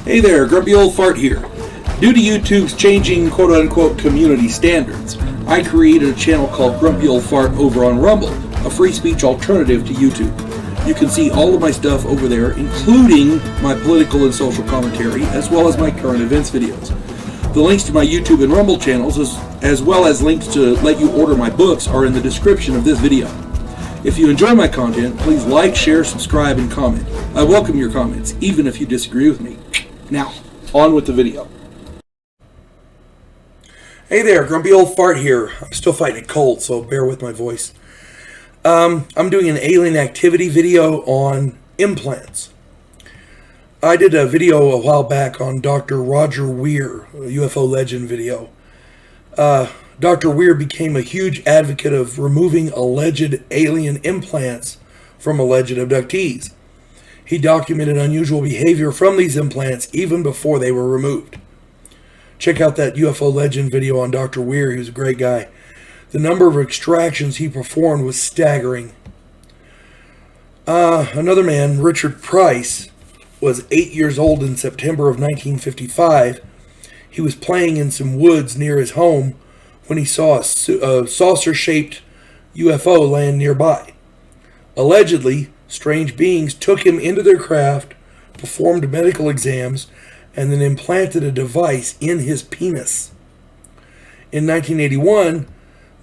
Hey there, Grumpy Old Fart here. Due to YouTube's changing quote-unquote community standards, I created a channel called Grumpy Old Fart over on Rumble, a free speech alternative to YouTube. You can see all of my stuff over there, including my political and social commentary, as well as my current events videos. The links to my YouTube and Rumble channels, as well as links to let you order my books, are in the description of this video. If you enjoy my content, please like, share, subscribe, and comment. I welcome your comments, even if you disagree with me. Now, on with the video. Hey there, Grumpy Old Fart here. I'm still fighting a cold, so bear with my voice. I'm doing an alien activity video on implants. I did a video a while back on Dr. Roger Weir, a UFO legend video. Dr. Weir became a huge advocate of removing alleged alien implants from alleged abductees. He documented unusual behavior from these implants even before they were removed. Check out that UFO legend video on Dr. Weir. He was a great guy. The number of extractions he performed was staggering. Another man, Richard Price, was 8 years old in September of 1955. He was playing in some woods near his home when he saw a saucer-shaped UFO land nearby. Allegedly, strange beings took him into their craft, performed medical exams, and then implanted a device in his penis. In 1981,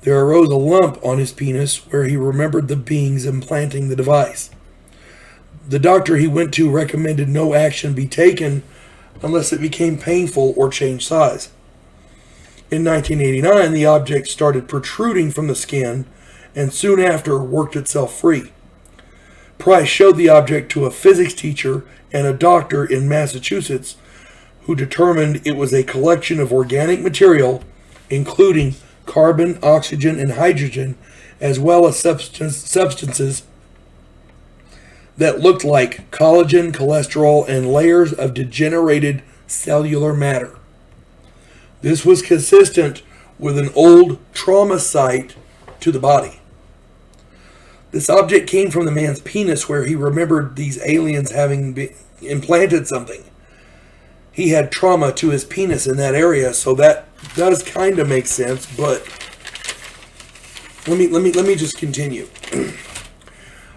there arose a lump on his penis where he remembered the beings implanting the device. The doctor he went to recommended no action be taken unless it became painful or changed size. In 1989, the object started protruding from the skin and soon after worked itself free. Price showed the object to a physics teacher and a doctor in Massachusetts who determined it was a collection of organic material, including carbon, oxygen, and hydrogen, as well as substances that looked like collagen, cholesterol, and layers of degenerated cellular matter. This was consistent with an old trauma site to the body. This object came from the man's penis where he remembered these aliens having implanted something. He had trauma to his penis in that area, so that does kind of make sense, but let me just continue.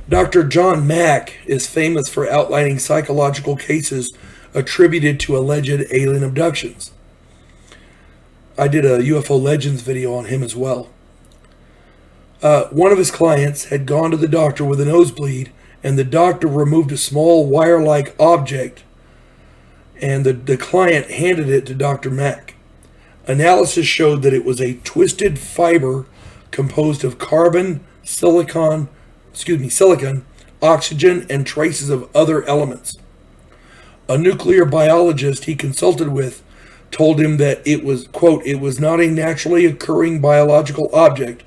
Dr. John Mack is famous for outlining psychological cases attributed to alleged alien abductions. I did a UFO Legends video on him as well. One of his clients had gone to the doctor with a nosebleed, and the doctor removed a small wire-like object, and the client handed it to Dr. Mack. Analysis showed that it was a twisted fiber composed of carbon, silicon, oxygen, and traces of other elements. A nuclear biologist he consulted with told him that it was, quote, it was not a naturally occurring biological object,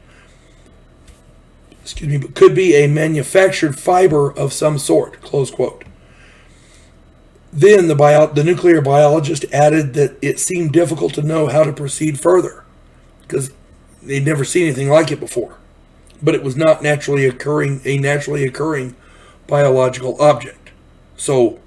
but could be a manufactured fiber of some sort, close quote. Then the nuclear biologist added that it seemed difficult to know how to proceed further because they'd never seen anything like it before. But it was not a naturally occurring biological object. So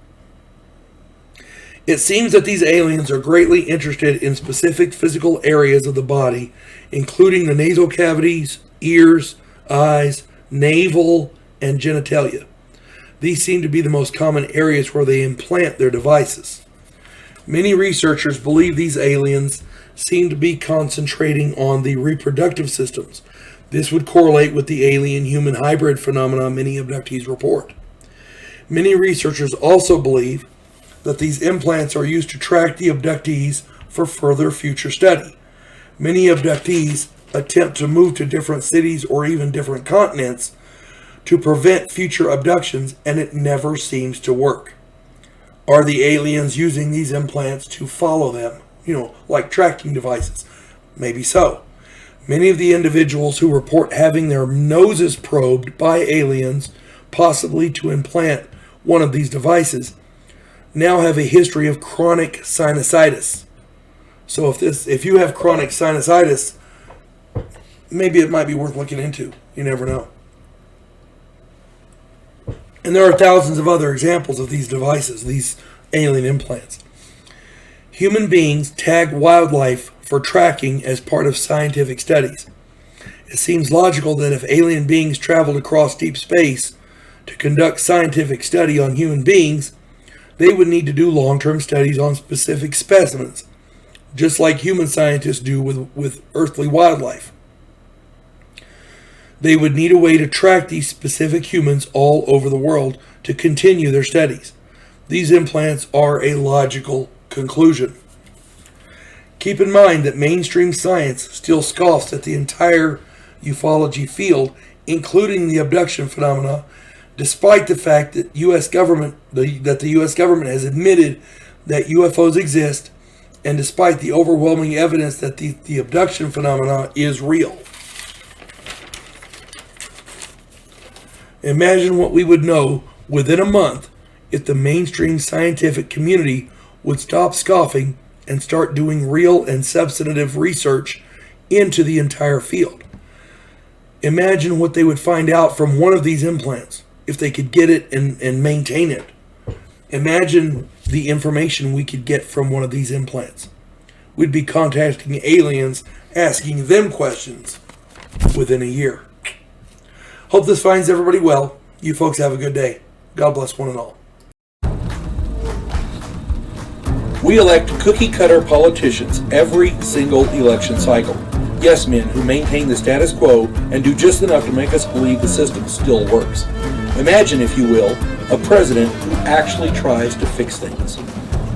it seems that these aliens are greatly interested in specific physical areas of the body, including the nasal cavities, ears, eyes, navel, and genitalia. These seem to be the most common areas where they implant their devices. Many researchers believe these aliens seem to be concentrating on the reproductive systems. This would correlate with the alien-human hybrid phenomena many abductees report. Many researchers also believe that these implants are used to track the abductees for further future study. Many abductees attempt to move to different cities or even different continents to prevent future abductions, and it never seems to work. Are the aliens using these implants to follow them? Like tracking devices? Maybe so. Many of the individuals who report having their noses probed by aliens, possibly to implant one of these devices, now have a history of chronic sinusitis. So if you have chronic sinusitis, maybe it might be worth looking into. You never know. And there are thousands of other examples of these devices, these alien implants. Human beings tag wildlife for tracking as part of scientific studies. It seems logical that if alien beings traveled across deep space to conduct scientific study on human beings, they would need to do long-term studies on specific specimens, just like human scientists do with earthly wildlife. They would need a way to track these specific humans all over the world to continue their studies. These implants are a logical conclusion. Keep in mind that mainstream science still scoffs at the entire ufology field, including the abduction phenomena, despite the fact that the U.S. government has admitted that UFOs exist, and despite the overwhelming evidence that the abduction phenomena is real. Imagine what we would know within a month if the mainstream scientific community would stop scoffing and start doing real and substantive research into the entire field. Imagine what they would find out from one of these implants if they could get it and maintain it. Imagine the information we could get from one of these implants. We'd be contacting aliens, asking them questions within a year. Hope this finds everybody well. You folks have a good day. God bless one and all. We elect cookie-cutter politicians every single election cycle. Yes men who maintain the status quo and do just enough to make us believe the system still works. Imagine, if you will, a president who actually tries to fix things.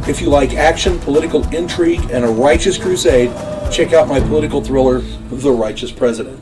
If you like action, political intrigue, and a righteous crusade, check out my political thriller, The Righteous President.